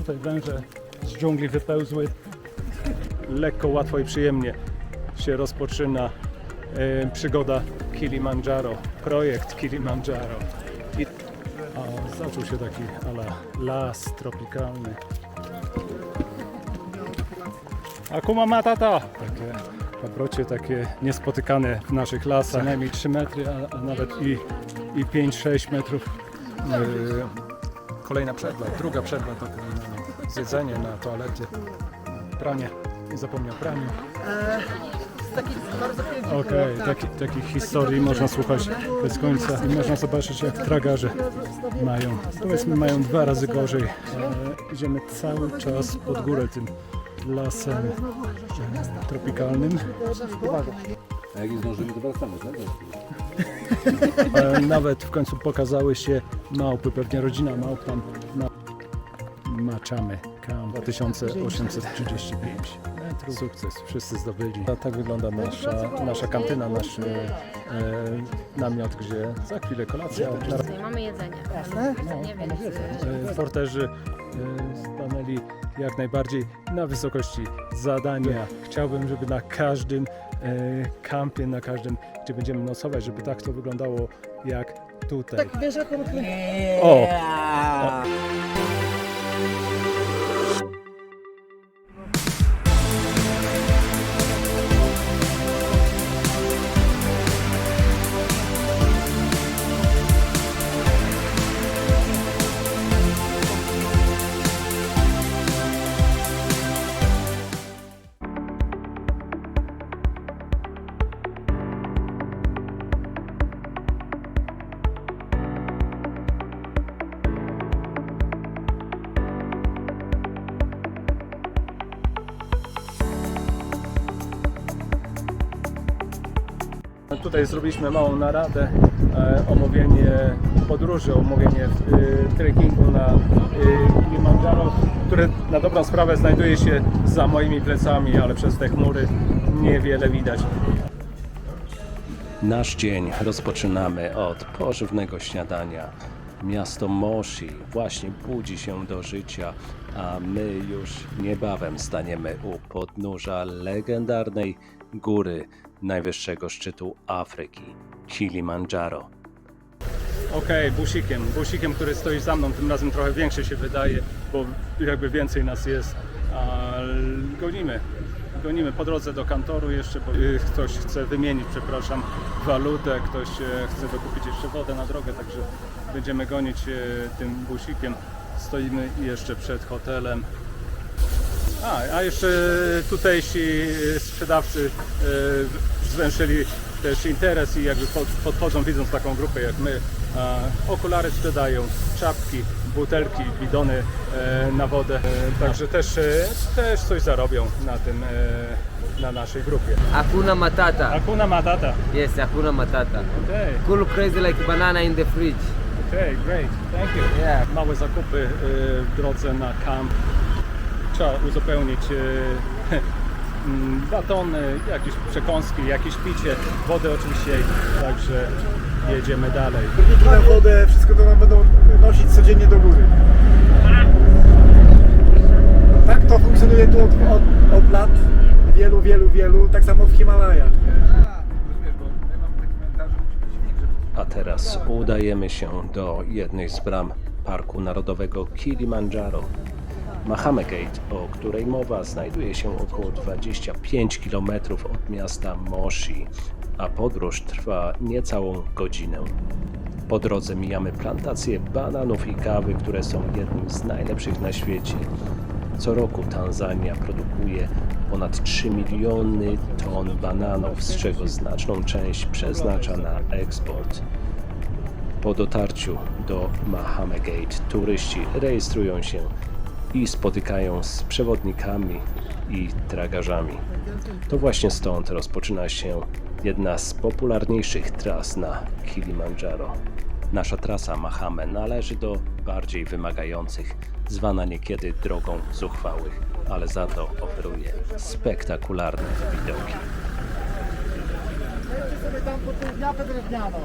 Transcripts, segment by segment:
Tutaj węże z dżungli wypełzły. Lekko, łatwo i przyjemnie się rozpoczyna przygoda Kilimandżaro, projekt Kilimandżaro. Zaczął się taki las tropikalny. Hakuna Matata! Takie paprocie takie niespotykane w naszych lasach. Co najmniej 3 metry, a nawet i 5-6 metrów. Kolejna przerwa, druga przerwa to na zjedzenie, na toalety, pranie. Nie zapomniał praniu. Okej, takich historii można słuchać bez końca i można zobaczyć, jak tragarze mają. Powiedzmy, mają 2 razy gorzej. Idziemy cały czas pod górę tym lasem tropikalnym. A jak nie zdążymy, to wracamy, tak? Nawet w końcu pokazały się małpy, pewnie rodzina małp tam na Machame Camp 2835 metrów. Sukces, wszyscy zdobyli. Tak wygląda nasza kantyna, nasz namiot, gdzie za chwilę kolacja. Mamy jedzenie. Nie wiem, Porterzy stanęli jak najbardziej na wysokości zadania. Chciałbym, żeby na każdym kampie, na każdym, gdzie będziemy nocować, żeby tak to wyglądało jak tutaj. O! Tutaj zrobiliśmy małą naradę, omówienie podróży, omówienie trekkingu na Kilimandżaro, który na dobrą sprawę znajduje się za moimi plecami, ale przez te chmury niewiele widać. Nasz dzień rozpoczynamy od pożywnego śniadania. Miasto Moshi właśnie budzi się do życia, a my już niebawem staniemy u podnóża legendarnej góry najwyższego szczytu Afryki, Kilimandżaro. Okej, busikiem, który stoi za mną, tym razem trochę większy się wydaje, bo jakby więcej nas jest. Gonimy po drodze do kantoru jeszcze, bo ktoś chce wymienić, walutę, ktoś chce dokupić jeszcze wodę na drogę, także będziemy gonić tym busikiem. Stoimy jeszcze przed hotelem. A jeszcze tutejsi sprzedawcy zwęszyli też interes i jakby podchodzą, widząc taką grupę jak my. Okulary sprzedają, czapki, butelki, bidony na wodę, także też coś zarobią na tym, na naszej grupie. Hakuna Matata. Hakuna Matata. Yes, Hakuna Matata. Okay. Cool, crazy like banana in the fridge. Okay, great. Thank you. Yeah. Małe zakupy w drodze na kamp. Trzeba uzupełnić batony, jakieś przekąski, jakieś picie, wodę oczywiście, także jedziemy dalej. Zbiorniki na wodę, wszystko to nam będą nosić codziennie do góry. Tak to funkcjonuje tu od lat wielu, tak samo w Himalajach. A teraz udajemy się do jednej z bram Parku Narodowego Kilimandżaro. Machame Gate, o której mowa, znajduje się około 25 km od miasta Moshi, a podróż trwa niecałą godzinę. Po drodze mijamy plantacje bananów i kawy, które są jednym z najlepszych na świecie. Co roku Tanzania produkuje ponad 3 miliony ton bananów, z czego znaczną część przeznacza na eksport. Po dotarciu do Machame Gate turyści rejestrują się i spotykają z przewodnikami i tragarzami. To właśnie stąd rozpoczyna się jedna z popularniejszych tras na Kilimandżaro. Nasza trasa Machame należy do bardziej wymagających, zwana niekiedy drogą zuchwałych, ale za to oferuje spektakularne widoki. Sobie tam po tą wiatę drewnianą.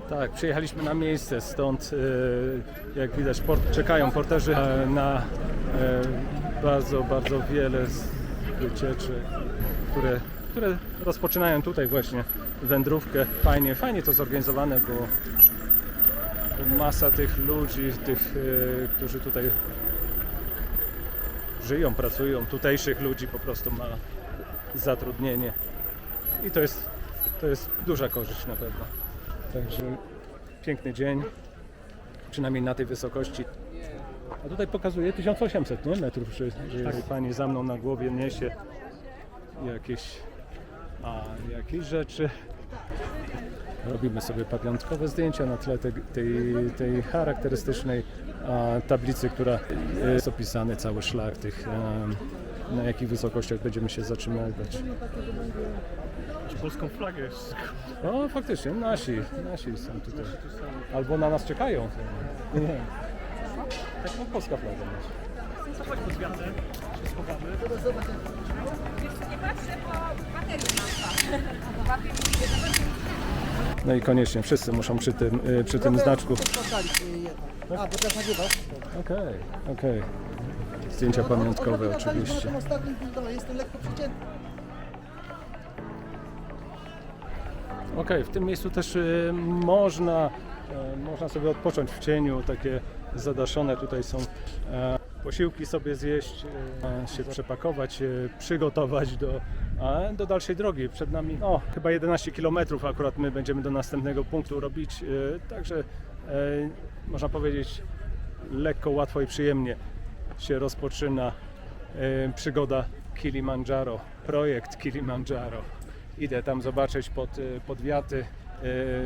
Tak, przyjechaliśmy na miejsce, stąd jak widać czekają porterzy na bardzo, bardzo wiele wycieczek, które rozpoczynają tutaj właśnie wędrówkę. Fajnie to zorganizowane było. Masa tych ludzi, którzy tutaj żyją, pracują, tutejszych ludzi po prostu ma zatrudnienie i to jest duża korzyść na pewno. Także piękny dzień, przynajmniej na tej wysokości. A tutaj pokazuje 1800 metrów, że pani za mną na głowie niesie jakieś rzeczy. Robimy sobie pamiątkowe zdjęcia na tle tej charakterystycznej tablicy, która jest opisany cały szlak na jakich wysokościach będziemy się zatrzymywać. Polską flagę. O, faktycznie, nasi są tutaj. Albo na nas czekają. Nie. Taką polska flaga nasza. Zobacz pod wiatę, się schowamy. No i koniecznie wszyscy muszą przy tym znaczku. A, bo teraz nagrywasz? Okej. Zdjęcia pamiątkowe oczywiście. Jestem lekko przeciętny. Okej, w tym miejscu też można sobie odpocząć w cieniu, takie zadaszone tutaj są posiłki sobie zjeść, się przepakować, przygotować do dalszej drogi. Przed nami chyba 11 km akurat my będziemy do następnego punktu robić, także można powiedzieć lekko, łatwo i przyjemnie się rozpoczyna przygoda Kilimandżaro, projekt Kilimandżaro. Idę tam zobaczyć pod wiaty,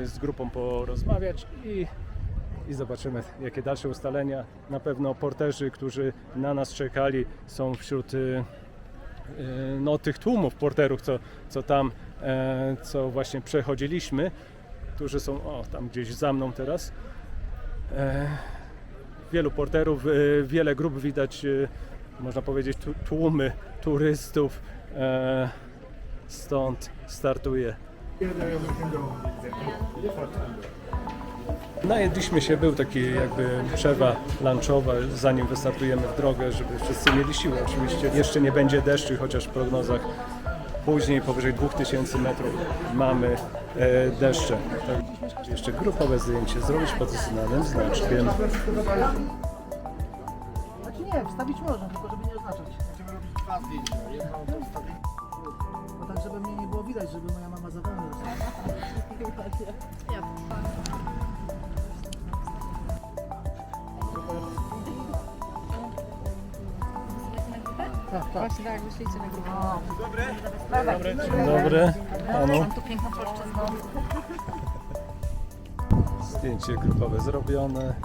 z grupą porozmawiać i zobaczymy, jakie dalsze ustalenia. Na pewno porterzy, którzy na nas czekali, są wśród tych tłumów porterów, co właśnie przechodziliśmy, którzy są tam gdzieś za mną teraz. Wielu porterów, wiele grup widać, można powiedzieć tłumy turystów. Stąd startuje. Najedliśmy się, był taki jakby przerwa lunchowa, zanim wystartujemy w drogę, żeby wszyscy mieli siłę. Oczywiście jeszcze nie będzie deszczu, chociaż w prognozach później powyżej 2000 metrów mamy deszcze. Tak, jeszcze grupowe zdjęcie zrobić pod znanym znaczkiem. Znaczy nie, wstawić można, tylko żeby nie oznaczać. Będziemy robić 2 zdjęcia. Jedno ustawienie. Bo tak, żeby mnie nie było widać, żeby moja mama za wolno Tak. Właśnie tak, myślicie na grupę. Dzień dobry. Panu. Tu piękną płaszczyzną. Zdjęcie grupowe zrobione.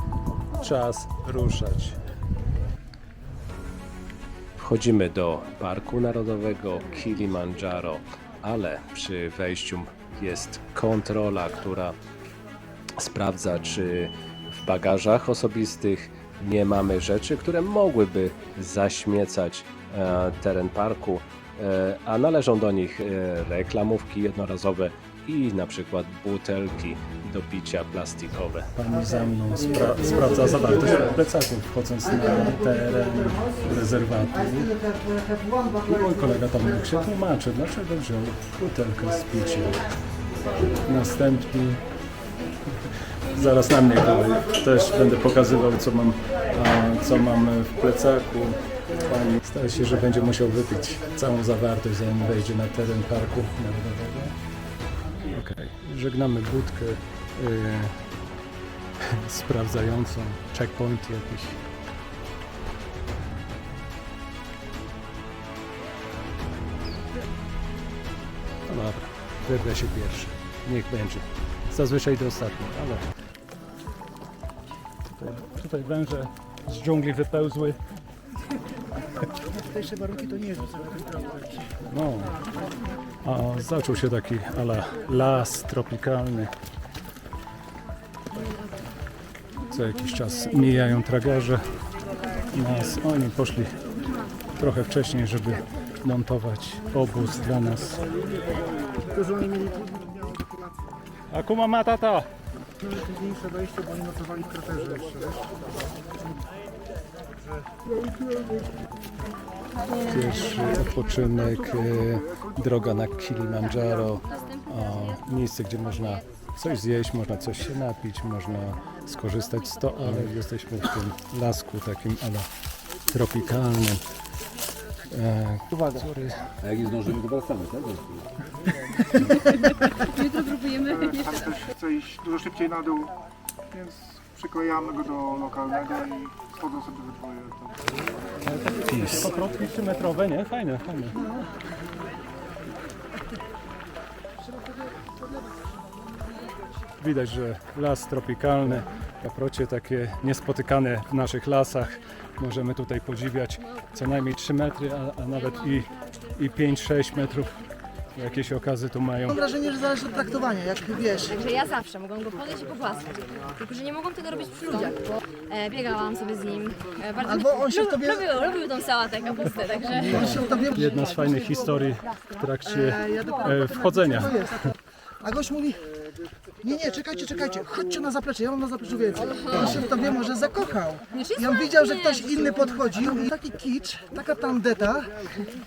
Czas ruszać. Wchodzimy do Parku Narodowego Kilimandżaro, ale przy wejściu jest kontrola, która sprawdza, czy w bagażach osobistych nie mamy rzeczy, które mogłyby zaśmiecać teren parku, a należą do nich reklamówki jednorazowe i na przykład butelki do picia plastikowe. Pani za mną sprawdza zawartość plecaków, wchodząc na teren rezerwatu. I mój kolega Tomek się tłumaczy, dlaczego wziął butelkę z piciem. Następnie zaraz na mnie kolej. Też będę pokazywał, co mam w plecaku. Pani zdaje się, że będzie musiał wypić całą zawartość, zanim wejdzie na teren Parku Narodowego. Okej, żegnamy budkę sprawdzającą, checkpoint jakiś. No dobra, wyrwę się pierwszy, niech będzie. Zazwyczaj to ostatni, ale tutaj węże z dżungli wypełzły. Tutejsze warunki to nie jest No, a zaczął się taki ala las tropikalny. Co jakiś czas mijają tragarze nas. Oni poszli trochę wcześniej, żeby montować obóz dla nas. To, że oni mieli trudną kalkulację. Akuma Matata! Trudniejsze wejście, bo oni nocowali w kraterze jeszcze, wiesz? Pierwszy odpoczynek, droga na Kilimandżaro, miejsce, gdzie można coś zjeść, można coś się napić, można skorzystać z toalet. Jesteśmy w tym lasku takim ala tropikalnym. Uwaga. A jak nie zdążymy, to wracamy, tak? Jutro próbujemy jeszcze raz. Ktoś chce iść dużo szybciej na dół, więc przyklejamy go do lokalnego i schodzą sobie we dwoje. Pokrotki 3-metrowe, nie? Fajne, fajne. Widać, że las tropikalny, paprocie takie niespotykane w naszych lasach. Możemy tutaj podziwiać co najmniej 3 metry, a nawet i 5-6 metrów. Jakieś okazy tu mają. Mam wrażenie, że zależy od traktowania, jak wiesz. Także ja zawsze mogłam go podejść i pogłaskać. Tylko, że nie mogłam tego robić przy ludziach, bo biegałam sobie z nim. Bardzo Albo on się w tobie... lubił tą sałatę kapustę, także... On się w tobie... Jedna z fajnych historii w trakcie wchodzenia. To jest. A gość mówi, nie, czekajcie, chodźcie na zaplecze, ja mam na zapleczu więcej. On się w tobie może zakochał. I on widział, że ktoś inny podchodził i taki kicz, taka tandeta,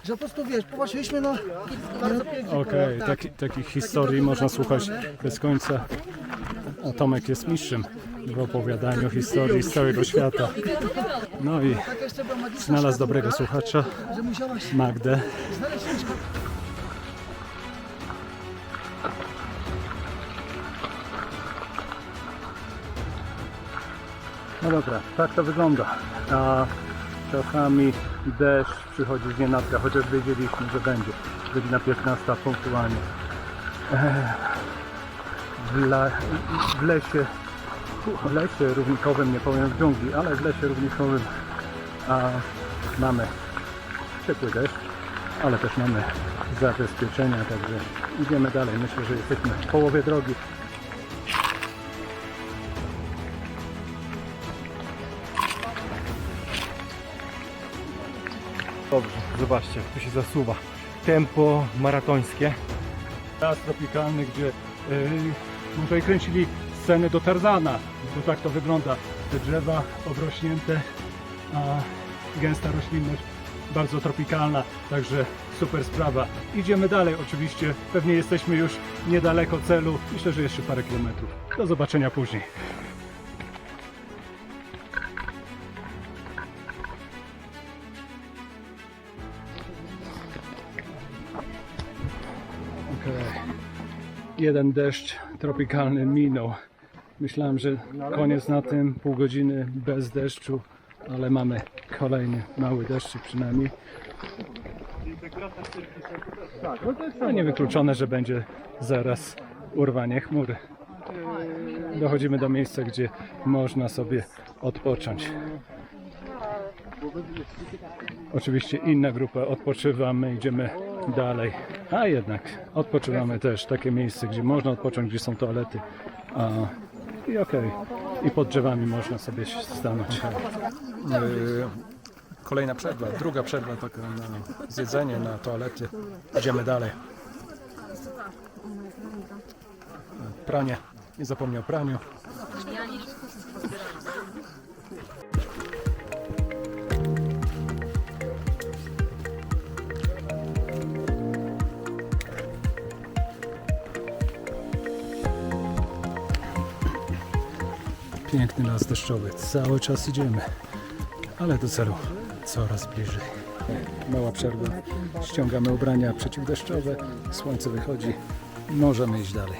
że po prostu wiesz, popatrzyliśmy no... Okej, takich historii można słuchać bez końca. A Tomek jest mistrzem w opowiadaniu historii z całego świata. No i Tak jeszcze była magiczna znalazł szkatułka, dobrego słuchacza, że musiałaś Magdę. znaleźć szkatułkę. No dobra, tak to wygląda. A czasami deszcz przychodzi z nienacka, chociaż wiedzieliśmy, że będzie. Godzina 15 punktualnie. W lesie równikowym, nie powiem w dżungli, ale w lesie równikowym mamy ciepły deszcz, ale też mamy zabezpieczenia, także idziemy dalej. Myślę, że jesteśmy w połowie drogi. Dobrze, zobaczcie, jak tu się zasuwa. Tempo maratońskie. Las tropikalny, gdzie tutaj kręcili sceny do Tarzana, bo tak to wygląda. Te drzewa obrośnięte, a gęsta roślinność, bardzo tropikalna, także super sprawa. Idziemy dalej oczywiście, pewnie jesteśmy już niedaleko celu, myślę, że jeszcze parę kilometrów. Do zobaczenia później. Jeden deszcz tropikalny minął. Myślałem, że koniec na tym, pół godziny bez deszczu, ale mamy kolejny mały deszczyk przynajmniej. No niewykluczone, że będzie zaraz urwanie chmury. Dochodzimy do miejsca, gdzie można sobie odpocząć. Oczywiście inna grupa odpoczywa, my idziemy dalej. A jednak odpoczywamy też. Takie miejsce, gdzie można odpocząć, gdzie są toalety. I okej. I pod drzewami można sobie stanąć. Kolejna przerwa, druga przerwa taka na zjedzenie, na toalety. Idziemy dalej. Pranie. Nie zapomnij o praniu. Piękny las deszczowy. Cały czas idziemy, ale do celu coraz bliżej. Mała przerwa. Ściągamy ubrania przeciwdeszczowe. Słońce wychodzi. Możemy iść dalej.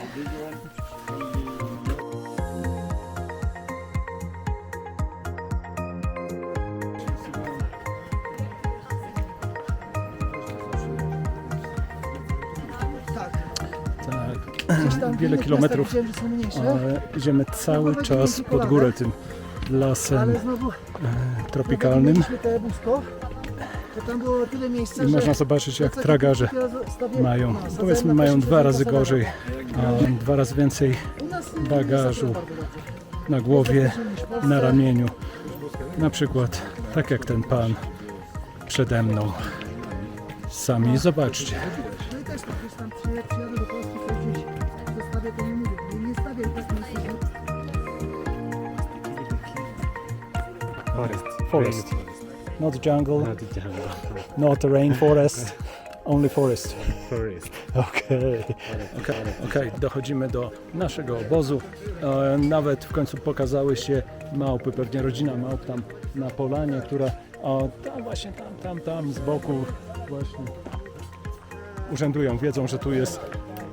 Gdzieś tam Wiele innych kilometrów. miastach widziałem, że są mniejsze, Ale idziemy cały czas pod górę tym lasem ale znowu tropikalnym mieliśmy te busko, to tam było tyle miejsca, i że można zobaczyć, jak takie tragarze stawiałem- mają, no, powiedzmy, stawałem mają na 2 razy paśmie, gorzej, a 2 razy więcej U nas bagażu jest bardzo dobrze. na głowie, Niż w Polsce. na ramieniu. Na przykład tak jak ten pan przede mną. Sami zobaczcie. No i też tak, już tam przyjadę do Polski, to gdzieś zostawię, to nie mówię. Nie stawię, tak nie stawię. Forest. Not jungle. Not a rainforest. Only forest. Okej, dochodzimy do naszego obozu. Nawet w końcu pokazały się małpy, pewnie rodzina małp tam na polanie, która tam właśnie, tam z boku właśnie urzędują. Wiedzą, że tu jest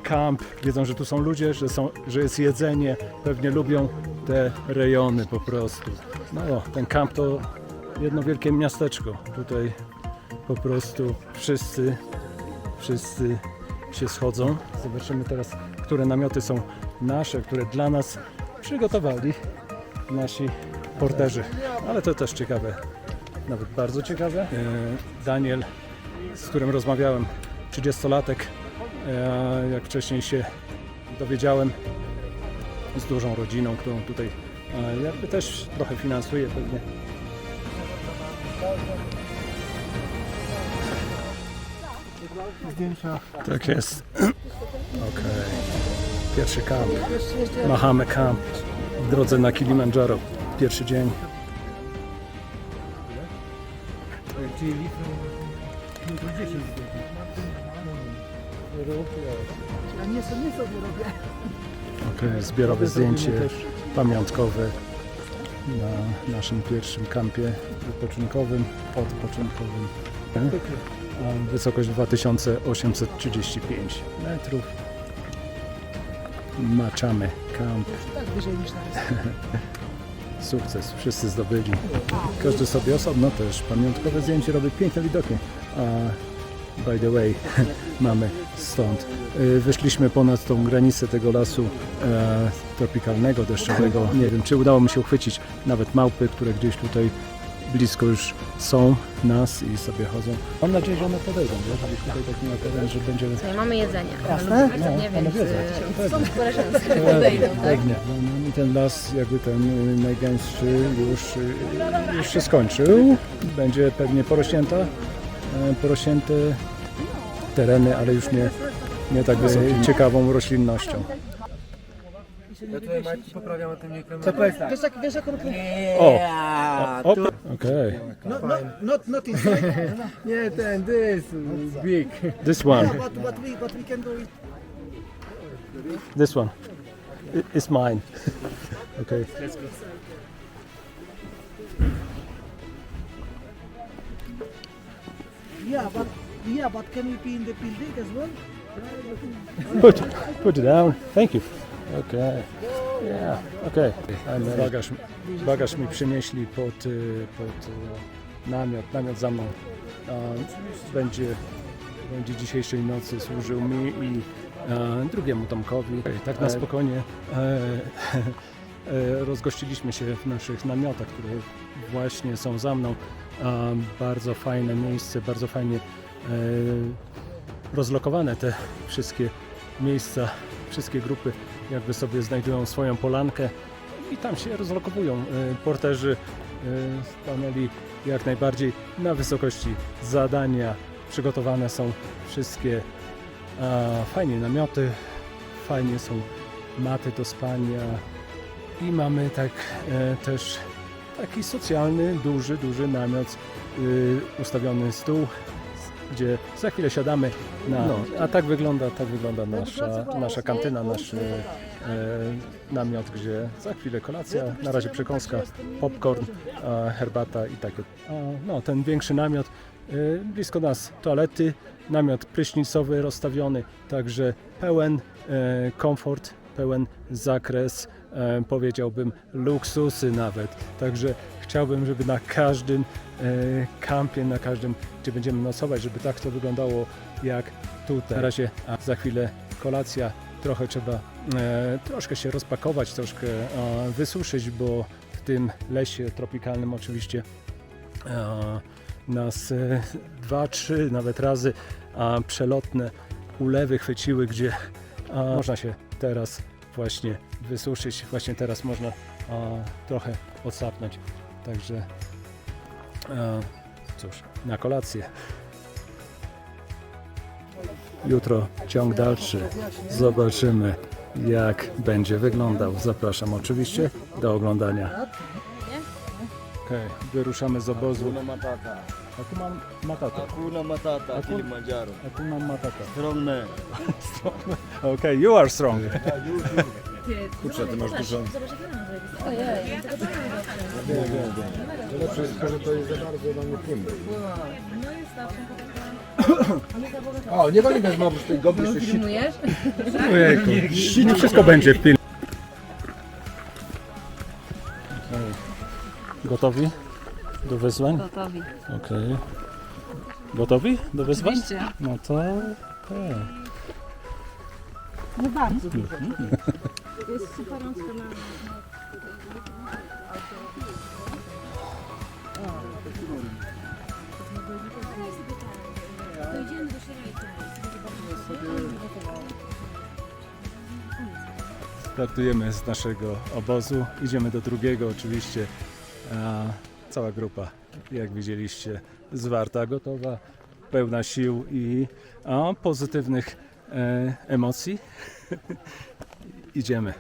kamp, wiedzą, że tu są ludzie, że jest jedzenie. Pewnie lubią te rejony po prostu. No, ten kamp to jedno wielkie miasteczko. Tutaj po prostu wszyscy się schodzą. Zobaczymy teraz, które namioty są nasze, które dla nas przygotowali nasi porterzy. Ale to też ciekawe, nawet bardzo ciekawe. Daniel, z którym rozmawiałem, 30-latek, jak wcześniej się dowiedziałem, z dużą rodziną, którą tutaj jakby też trochę finansuje pewnie. Zdjęcia. Tak jest. Okej. Pierwszy kamp. Mahame Camp w drodze na Kilimandżaro. Pierwszy dzień. Ja nie sobie robię. Okej, zbiorowe zdjęcie pamiątkowe na naszym pierwszym kampie wypoczynkowym, odpoczynkowym. Wysokość 2835 metrów. Maczamy Camp. Tak wyżej niż na Sukces, wszyscy zdobyli. Każdy sobie osobno też pamiątkowe zdjęcie robi, piękne widoki. By the way, mamy stąd. Wyszliśmy ponad tą granicę tego lasu tropikalnego, deszczowego. Nie wiem, czy udało mi się uchwycić nawet małpy, które gdzieś tutaj blisko już są nas i sobie chodzą. Mam nadzieję, że one podejdą, wiesz, żebyś tutaj tak miał pewien, że będziemy... Mamy jedzenie. Jasne? Nie one wiem, wiedzą. są koleżanki, które podejdą, tak? Pewnie. No i ten las, jakby ten najgęstszy już się skończył. Będzie pewnie porośnięte tereny, ale już nie tak ciekawą roślinnością. Wiesz jak Okej. not inside. Nie, ten, this big. This one. But we can do it. This one. It's mine. Okay. Yeah, but can we be in the building as well? Put it down. Thank you. Okay. Yeah. Okay. Bagaż mi przynieśli pod namiot. Namiot za mną. Będzie dzisiejszej nocy służył mi i drugiemu Tomkowi. Tak na spokojnie rozgościliśmy się w naszych namiotach, które właśnie są za mną. Bardzo fajne miejsce, bardzo fajnie rozlokowane te wszystkie miejsca, wszystkie grupy jakby sobie znajdują swoją polankę i tam się rozlokowują. Porterzy stanęli jak najbardziej na wysokości zadania. Przygotowane są wszystkie fajnie namioty, fajnie są maty do spania i mamy tak też taki socjalny, duży namiot, ustawiony stół, gdzie za chwilę siadamy a tak wygląda nasza kantyna, nasz namiot, gdzie za chwilę kolacja, na razie przekąska, popcorn, herbata i takie. Ten większy namiot, blisko nas toalety, namiot prysznicowy rozstawiony, także pełen komfort, pełen zakres, powiedziałbym luksusy nawet. Także chciałbym, żeby na każdym kampie, na każdym, gdzie będziemy nocować, żeby tak to wyglądało jak tutaj. Na razie, a za chwilę kolacja, trochę trzeba troszkę się rozpakować, troszkę wysuszyć, bo w tym lesie tropikalnym oczywiście nas 2-3 nawet razy przelotne ulewy chwyciły, gdzie można się teraz właśnie wysuszyć, właśnie teraz można trochę odsapnąć. Także cóż, na kolację. jutro ciąg dalszy. Zobaczymy, jak będzie wyglądał. Zapraszam oczywiście do oglądania. Okej, wyruszamy z obozu. A tu mam matata. Hakuna Matata, Kilimanjaro. A tu mam matata. Strong man. Okej, you are strong. Kurczę, ty masz dużo... Lepsze jest to, że to jest za bardzo dla mnie płynne. O, nie wolno bez mowy z tej gobry, z tej sitki. Ojejku, nie wszystko będzie w pilnie. Gotowi do wyzwań? Gotowi. Okej. Gotowi do wyzwań? Oczywiście. No to... tak. Startujemy z naszego obozu, idziemy do drugiego oczywiście. Cała grupa, jak widzieliście, zwarta, gotowa, pełna sił i pozytywnych emocji. Idziemy.